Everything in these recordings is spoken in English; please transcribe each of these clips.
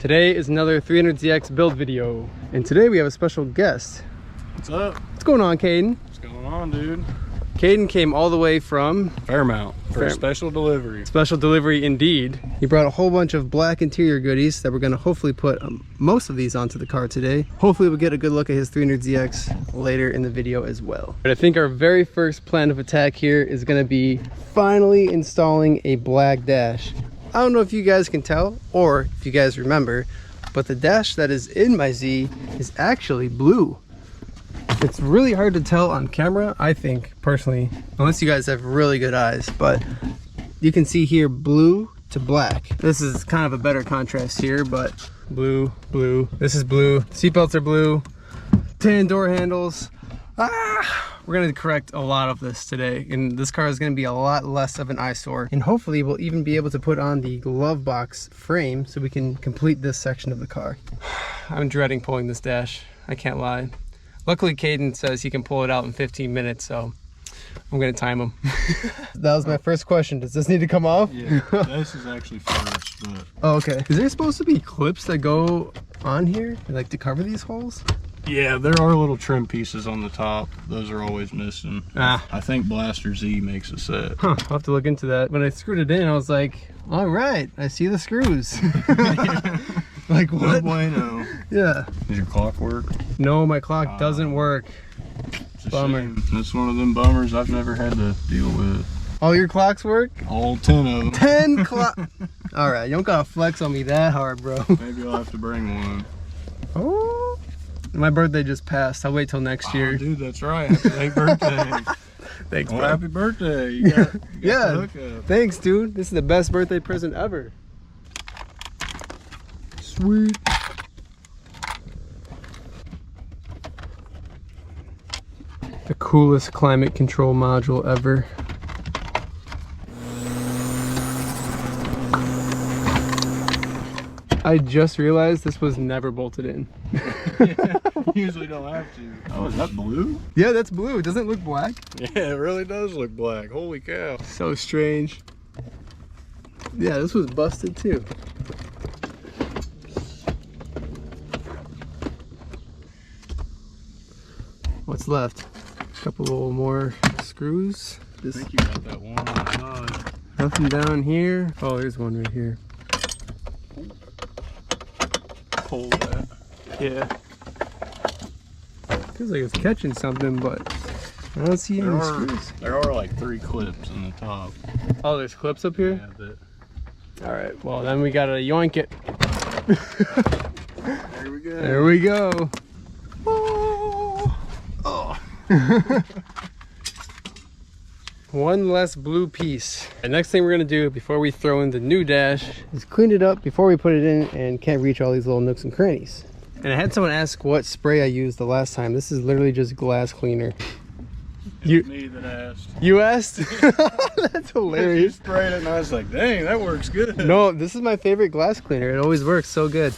Today is another 300ZX build video, and today we have a special guest. What's up? What's going on, Kaden? What's going on, dude? Kaden came all the way from Fairmount for a special delivery. Special delivery indeed. He brought a whole bunch of black interior goodies that we're going to hopefully put most of these onto the car today. Hopefully we'll get a good look at his 300ZX later in the video as well. But I think our very first plan of attack here is going to be finally installing a black dash. I don't know if you guys can tell or if you guys remember, but the dash that is in my Z is actually blue. It's really hard to tell on camera, I think, personally, unless you guys have really good eyes, but you can see here blue to black. This is kind of a better contrast here, but blue, blue, this is blue, seatbelts are blue, tan door handles. We're gonna correct a lot of this today, and this car is gonna be a lot less of an eyesore, and hopefully we'll even be able to put on the glove box frame so we can complete this section of the car. I'm dreading pulling this dash, I can't lie. Luckily, Kaden says he can pull it out in 15 minutes, so I'm gonna time him. That was my first question. Does this need to come off? Yeah, this is actually first, but... Oh, okay. Is there supposed to be clips that go on here, like to cover these holes? Yeah, there are little trim pieces on the top. Those are always missing. I think Blaster Z makes a set. Huh, I'll have to look into that. When I screwed it in, I was like, all right, I see the screws. Like, what? No bueno. Yeah. Does your clock work? No, my clock doesn't work. Bummer. Shame. That's one of them bummers I've never had to deal with. All your clocks work? All 10 of them. 10 clock. All right, you don't gotta flex on me that hard, bro. Maybe I'll have to bring one. Oh, my birthday just passed. I'll wait till next year. Dude, that's right. Happy birthday. Thanks, well, bro. happy birthday. You got yeah, the hookup. Thanks, dude. This is the best birthday present ever. Sweet. The coolest climate control module ever. I just realized this was never bolted in. Yeah, usually don't have to. Oh, is that blue? Yeah, that's blue. Doesn't it look black? Yeah, it really does look black. Holy cow. So strange. Yeah, this was busted too. What's left? A couple little more screws. I think you got that one on the side. Nothing down here. Oh, there's one right here. Pull that. Yeah. Feels like it's catching something, but I don't see any screws. There are like 3 clips in the top. Oh, there's clips up here? Yeah, that. All right, well then we gotta yoink it. There we go. There we go. One less blue piece. The next thing we're gonna do before we throw in the new dash is clean it up before we put it in and can't reach all these little nooks and crannies. And I had someone ask what spray I used the last time. This is literally just glass cleaner. It was me that asked. You asked? That's hilarious. You sprayed it and I was like, dang, that works good. No, this is my favorite glass cleaner. It always works so good.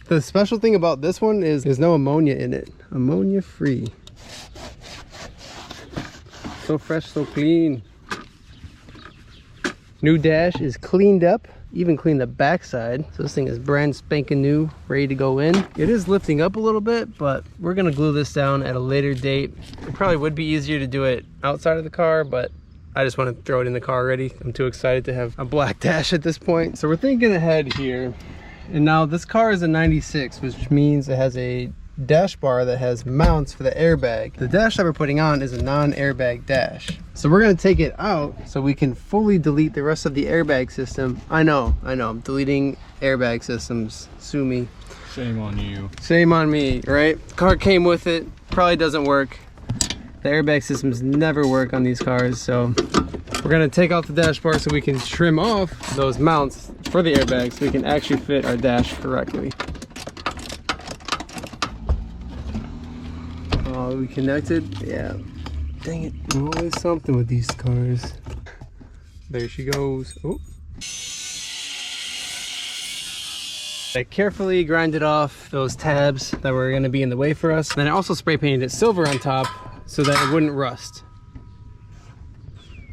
The special thing about this one is there's no ammonia in it. Ammonia free. So fresh, so clean. New dash is cleaned up, even cleaned the backside. So this thing is brand spanking new, ready to go in. It is lifting up a little bit, but we're gonna glue this down at a later date. It probably would be easier to do it outside of the car, but I just want to throw it in the car already. I'm too excited to have a black dash at this point. So we're thinking ahead here. And now this car is a 96, which means it has a dash bar that has mounts for the airbag. The dash that we're putting on is a non-airbag dash. So we're gonna take it out so we can fully delete the rest of the airbag system. I know, I'm deleting airbag systems. Sue me. Shame on you. Shame on me, right? The car came with it, probably doesn't work. The airbag systems never work on these cars, so we're gonna take out the dash bar so we can trim off those mounts for the airbag so we can actually fit our dash correctly. Oh, we connected? Yeah. Dang it. Always something with these cars. There she goes. Oh. I carefully grinded off those tabs that were going to be in the way for us. Then I also spray painted it silver on top so that it wouldn't rust.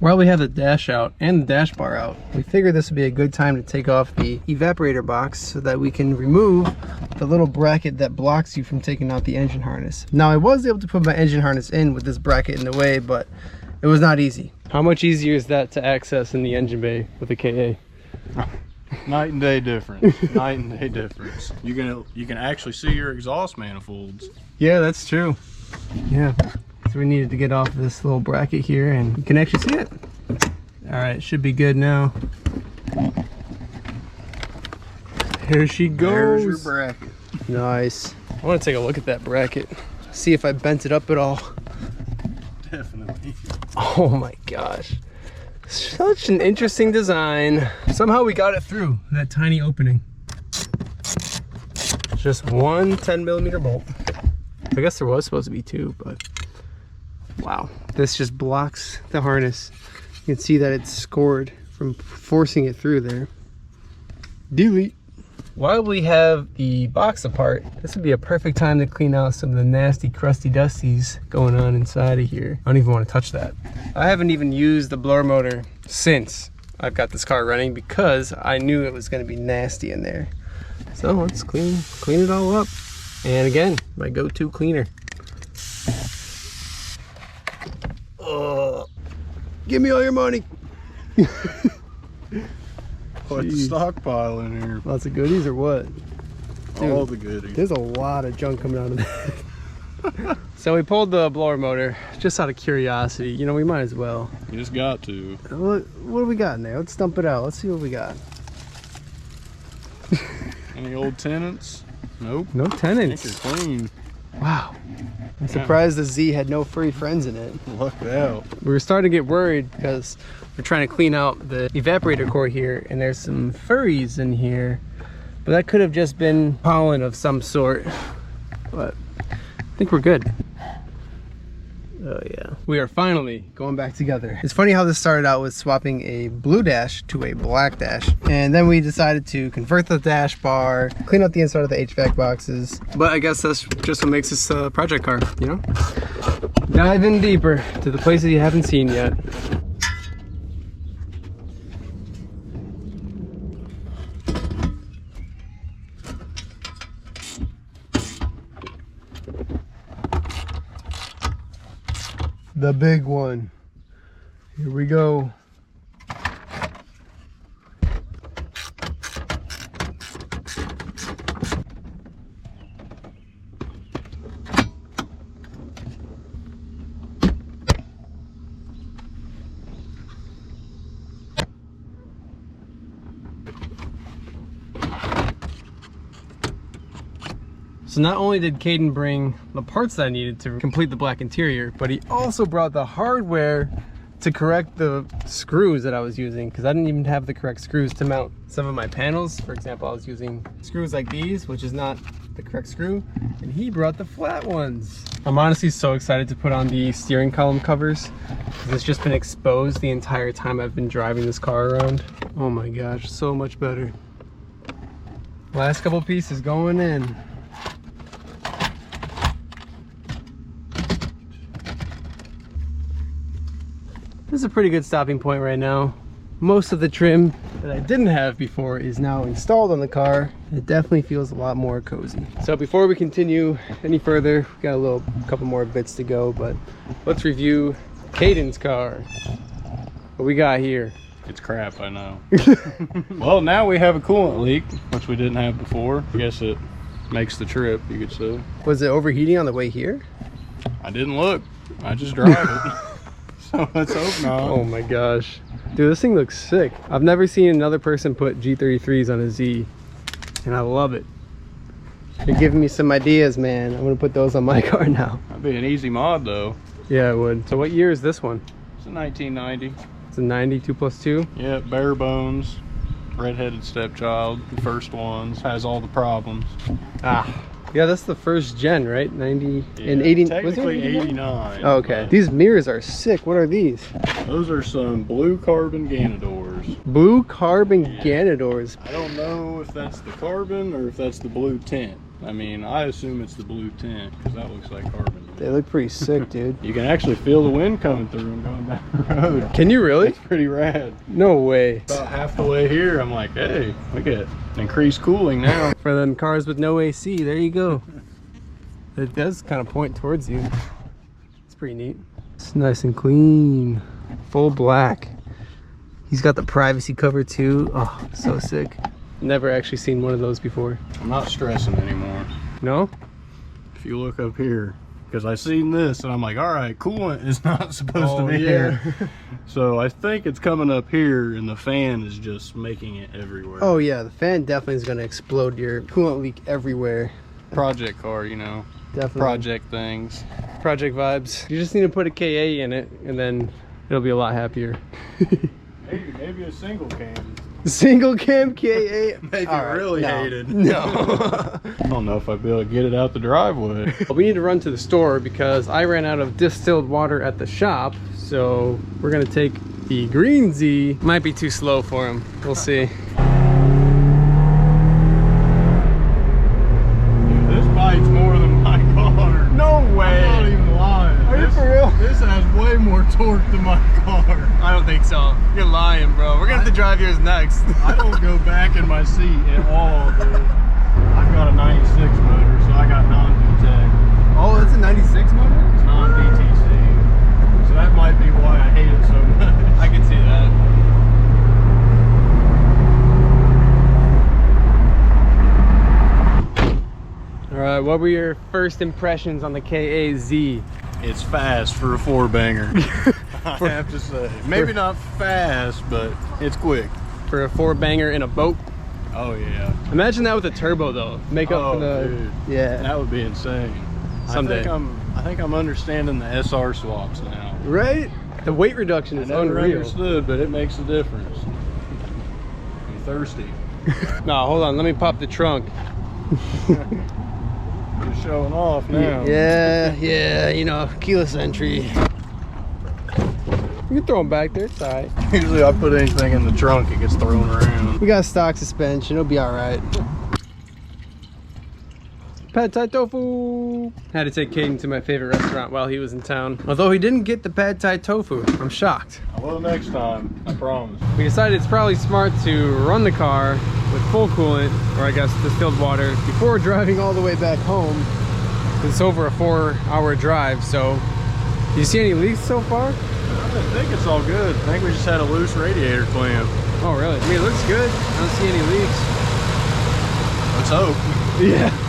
While we have the dash out and the dash bar out, we figured this would be a good time to take off the evaporator box so that we can remove the little bracket that blocks you from taking out the engine harness. Now I was able to put my engine harness in with this bracket in the way, but it was not easy. How much easier is that to access in the engine bay with a KA? Night and day difference. Night and day difference. You can actually see your exhaust manifolds. Yeah, that's true. Yeah. So we needed to get off this little bracket here, and you can actually see it. All right, it should be good now. Here she goes. There's your bracket. Nice. I want to take a look at that bracket, see if I bent it up at all. Definitely. Oh my gosh. Such an interesting design. Somehow we got it through that tiny opening. Just one 10mm bolt. I guess there was supposed to be two, but wow. This just blocks the harness. You can see that it's scored from forcing it through there. Delete. While we have the box apart, this would be a perfect time to clean out some of the nasty crusty dusties going on inside of here. I don't even want to touch that. I haven't even used the blower motor since I've got this car running because I knew it was going to be nasty in there. So let's clean it all up. And again, my go-to cleaner. Give me all your money. Put the stockpile in here. Lots of goodies or what? Dude, all the goodies. There's a lot of junk coming out of that. So we pulled the blower motor just out of curiosity. You know, we might as well. You just got to. What do we got in there? Let's dump it out. Let's see what we got. Any old tenants? Nope. No I tenants. think you're clean. Wow. I'm surprised the Z had no furry friends in it. Lucked out. We were starting to get worried because we're trying to clean out the evaporator core here and there's some furries in here. But that could have just been pollen of some sort. But I think we're good. Oh yeah. We are finally going back together. It's funny how this started out with swapping a blue dash to a black dash. And then we decided to convert the dash bar, clean out the inside of the HVAC boxes. But I guess that's just what makes this a project car, you know? Dive in deeper to the places you haven't seen yet. The big one. Here we go. So not only did Kaden bring the parts that I needed to complete the black interior, but he also brought the hardware to correct the screws that I was using, because I didn't even have the correct screws to mount some of my panels. For example, I was using screws like these, which is not the correct screw, and he brought the flat ones. I'm honestly so excited to put on the steering column covers, because it's just been exposed the entire time I've been driving this car around. Oh my gosh, so much better. Last couple pieces going in. This is a pretty good stopping point right now. Most of the trim that I didn't have before is now installed on the car. It definitely feels a lot more cozy. So before we continue any further, we got a couple more bits to go, but let's review Kaden's car. What we got here? It's crap, I know. Well, now we have a coolant leak, which we didn't have before. I guess it makes the trip, you could say. Was it overheating on the way here? I didn't look. I just drive it. So let's hope not. Oh my gosh. Dude, this thing looks sick. I've never seen another person put G33s on a Z, and I love it. You're giving me some ideas, man. I'm gonna put those on my car now. That'd be an easy mod, though. Yeah, it would. So what year is this one? It's a 1990. It's a 90, 2+2? Yeah, bare bones. Redheaded stepchild. The first ones. Has all the problems. Ah. Yeah, that's the first gen, right? 90 and 80. Technically 89. Oh, okay. These mirrors are sick. What are these? Those are some blue carbon Ganadors. Blue carbon Ganadors. I don't know if that's the carbon or if that's the blue tint. I mean, I assume it's the blue tint because that looks like carbon to They look pretty sick, dude. You can actually feel the wind coming through them going down the road. Can you really? It's pretty rad. No way. About half the way here, I'm like, hey, look at increased cooling now. For them cars with no AC, there you go. It does kind of point towards you. It's pretty neat. It's nice and clean. Full black. He's got the privacy cover too. Oh, so sick. Never actually seen one of those before. I'm not stressing anymore. No? If you look up here, because I seen this and I'm like, all right, coolant is not supposed to be here. So I think it's coming up here and the fan is just making it everywhere. Oh yeah, the fan definitely is gonna explode your coolant leak everywhere. Project car, you know. Definitely. Project things. Project vibes. You just need to put a KA in it and then it'll be a lot happier. maybe a single cam. Single cam KA. Make it really hated. No. I don't know if I'd be able to get it out the driveway. We need to run to the store because I ran out of distilled water at the shop. So we're gonna take the green Z. Might be too slow for him. We'll see. Dude, this bites more than my car. No way. I'm not even lying. Are you for real? This has way more torque than my car. I don't think so. You're lying, bro. We're gonna have to drive yours next. I don't go back in my seat at all, dude. I've got a 96 motor, so I got non-VTEC. Oh, that's a 96 motor? It's non-VTC. So that might be why I hate it so much. I can see that. All right, what were your first impressions on the KAZ? It's fast for a 4-banger. I have to say. Maybe not fast, but it's quick. For a 4-banger in a boat? Oh yeah. Imagine that with a turbo though. Make up for the dude. Yeah. That would be insane. Someday. I think I'm understanding the SR swaps now. Right? The weight reduction is I never unreal. understood, but it makes a difference. I'm thirsty. No, hold on. Let me pop the trunk. Just showing off now. Yeah, you know, keyless entry. You can throw them back there, it's alright. Usually I put anything in the trunk, it gets thrown around. We got stock suspension, it'll be alright. Pad Thai tofu! Had to take Kaden to my favorite restaurant while he was in town. Although he didn't get the Pad Thai tofu, I'm shocked. I will next time, I promise. We decided it's probably smart to run the car with full coolant, or I guess distilled water, before driving all the way back home. It's over a 4-hour drive, so do you see any leaks so far? I think it's all good. I think we just had a loose radiator clamp. Oh really? I mean, it looks good. I don't see any leaks. Let's hope. Yeah.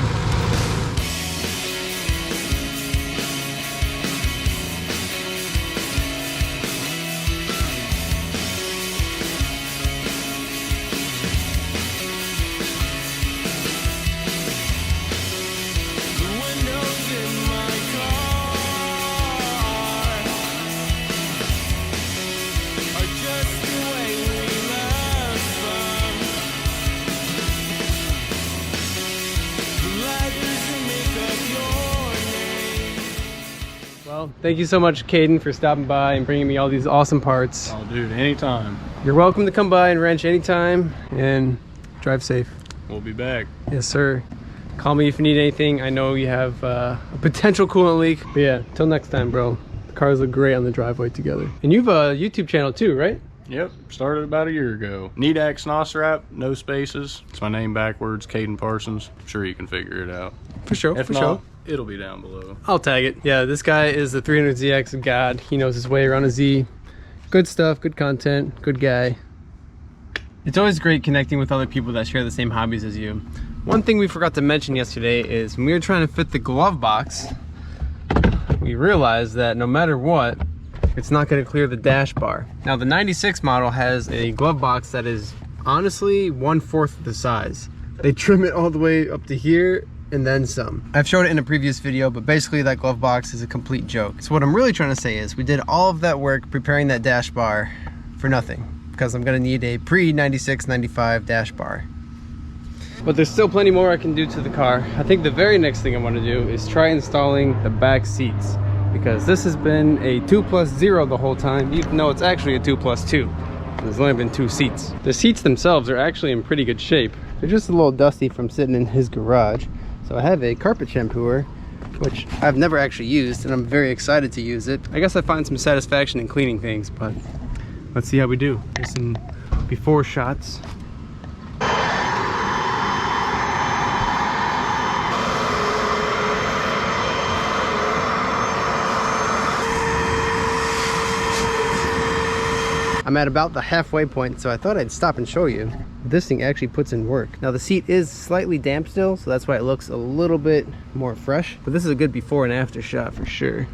Well, thank you so much, Kaden, for stopping by and bringing me all these awesome parts. Oh, dude, anytime. You're welcome to come by and wrench anytime, and drive safe. We'll be back. Yes, sir. Call me if you need anything. I know you have a potential coolant leak. But yeah, till next time, bro. The cars look great on the driveway together. And you've a YouTube channel too, right? Yep, started about a year ago. Needax Nosrap, no spaces. It's my name backwards, Kaden Parsons. I'm sure you can figure it out. For sure, If for not, sure. it'll be down below. I'll tag it. Yeah, this guy is the 300ZX god. He knows his way around a Z. Good stuff, good content, good guy. It's always great connecting with other people that share the same hobbies as you. One thing we forgot to mention yesterday is when we were trying to fit the glove box, we realized that no matter what, it's not going to clear the dash bar. Now the 96 model has a glove box that is honestly 1/4 the size. They trim it all the way up to here and then some. I've showed it in a previous video, but basically that glove box is a complete joke. So what I'm really trying to say is we did all of that work preparing that dash bar for nothing, because I'm gonna need a pre-96, 95 dash bar. But there's still plenty more I can do to the car. I think the very next thing I want to do is try installing the back seats, because this has been a 2+0 the whole time, even though it's actually a 2+2. There's only been 2 seats. The seats themselves are actually in pretty good shape. They're just a little dusty from sitting in his garage. So I have a carpet shampooer which I've never actually used, and I'm very excited to use it. I guess I find some satisfaction in cleaning things, but let's see how we do. Here's some before shots. I'm at about the halfway point, so I thought I'd stop and show you. This thing actually puts in work. Now the seat is slightly damp still, so that's why it looks a little bit more fresh, but this is a good before and after shot for sure.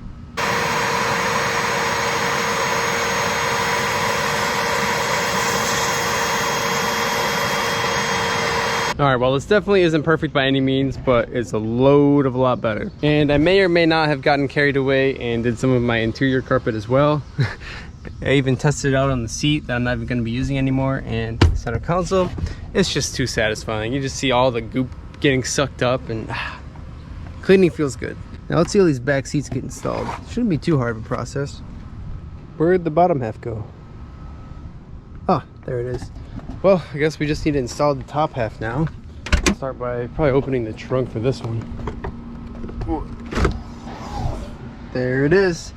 All right, well, this definitely isn't perfect by any means, but it's a load of a lot better. And I may or may not have gotten carried away and did some of my interior carpet as well. I even tested it out on the seat that I'm not even going to be using anymore, and center console. It's just too satisfying. You just see all the goop getting sucked up, and cleaning feels good. Now let's see how these back seats get installed. Shouldn't be too hard of a process. Where'd the bottom half go? Oh, there it is. Well, I guess we just need to install the top half now. I'll start by probably opening the trunk for this one. There it is.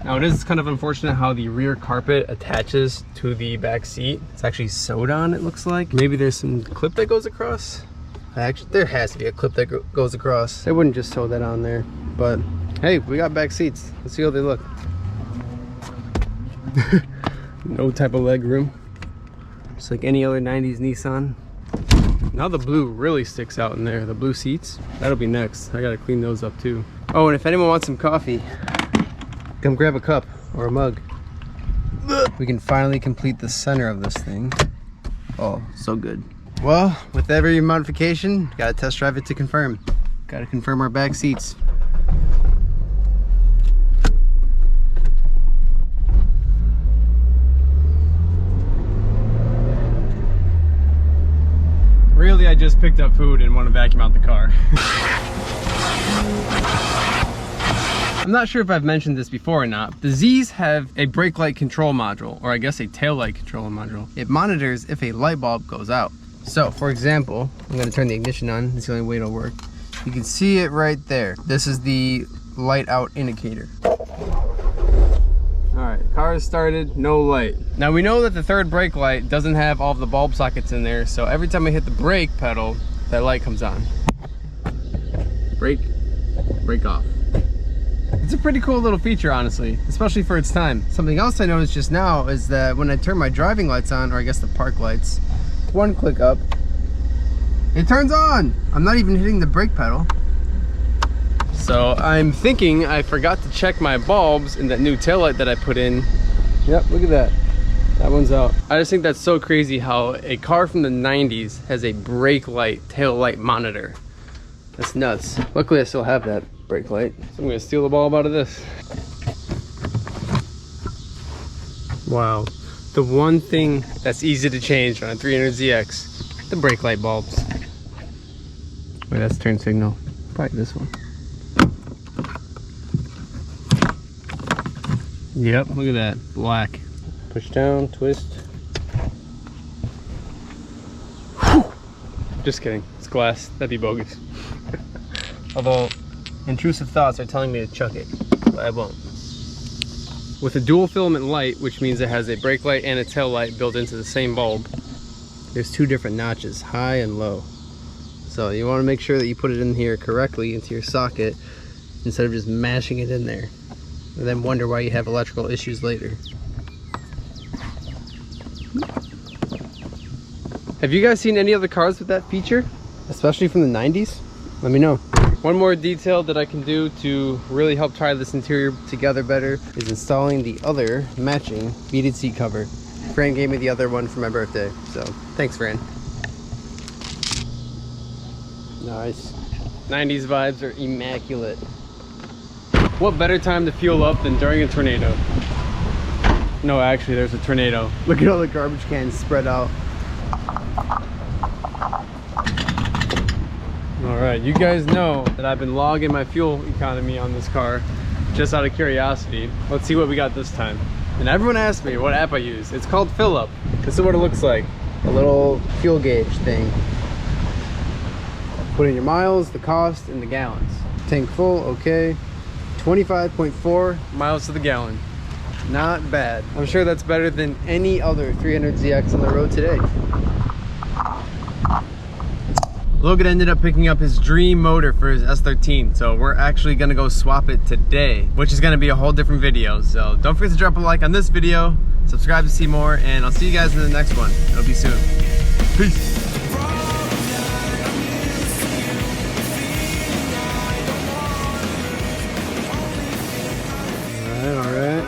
Now it is kind of unfortunate how the rear carpet attaches to the back seat. It's actually sewed on, it looks like. Maybe there's some clip that goes across. Actually, there has to be a clip that goes across. They wouldn't just sew that on there. But hey, we got back seats. Let's see how they look. No type of leg room. Just like any other 90s Nissan. Now the blue really sticks out in there. The blue seats, that'll be next. I gotta clean those up too. Oh, and if anyone wants some coffee, come grab a cup or a mug. We can finally complete the center of this thing. Oh, so good. Well, with every modification, gotta test drive it to confirm. Gotta confirm our back seats. Really, I just picked up food and want to vacuum out the car. I'm not sure if I've mentioned this before or not. The Z's have a brake light control module, or I guess a tail light control module. It monitors if a light bulb goes out. So, for example, I'm going to turn the ignition on. It's the only way it'll work. You can see it right there. This is the light out indicator. Alright, car is started, no light. Now we know that the third brake light doesn't have all of the bulb sockets in there, so every time I hit the brake pedal, that light comes on. Brake, brake off. It's a pretty cool little feature, honestly, especially for its time. Something else I noticed just now is that when I turn my driving lights on, or I guess the park lights, one click up, it turns on. I'm not even hitting the brake pedal. So I'm thinking I forgot to check my bulbs in that new taillight that I put in. Yep, look at that. That one's out. I just think that's so crazy how a car from the 90s has a brake light, tail light monitor. That's nuts. Luckily I still have that brake light. So I'm gonna steal the bulb out of this. Wow. The one thing that's easy to change on a 300ZX, the brake light bulbs. Wait, that's turn signal. Probably this one. Yep, look at that, black. Push down, twist. Whew. Just kidding, it's glass, that'd be bogus. Although, intrusive thoughts are telling me to chuck it, but I won't. With a dual filament light, which means it has a brake light and a tail light built into the same bulb, there's two different notches, high and low. So you want to make sure that you put it in here correctly into your socket instead of just mashing it in there. And then wonder why you have electrical issues later. Have you guys seen any other cars with that feature? Especially from the 90s? Let me know. One more detail that I can do to really help tie this interior together better is installing the other matching beaded seat cover. Fran gave me the other one for my birthday, so thanks, Fran. Nice. 90s vibes are immaculate. What better time to fuel up than during a tornado? No, actually, there's a tornado. Look at all the garbage cans spread out. Alright, you guys know that I've been logging my fuel economy on this car just out of curiosity. Let's see what we got this time. And everyone asks me what app I use. It's called Fill Up. This is what it looks like. A little fuel gauge thing. Put in your miles, the cost, and the gallons. Tank full, okay. 25.4 miles to the gallon. Not bad. I'm sure that's better than any other 300ZX on the road today. Logan ended up picking up his dream motor for his S13, so we're actually gonna go swap it today, which is gonna be a whole different video. So don't forget to drop a like on this video, subscribe to see more, and I'll see you guys in the next one. It'll be soon. Peace. All right.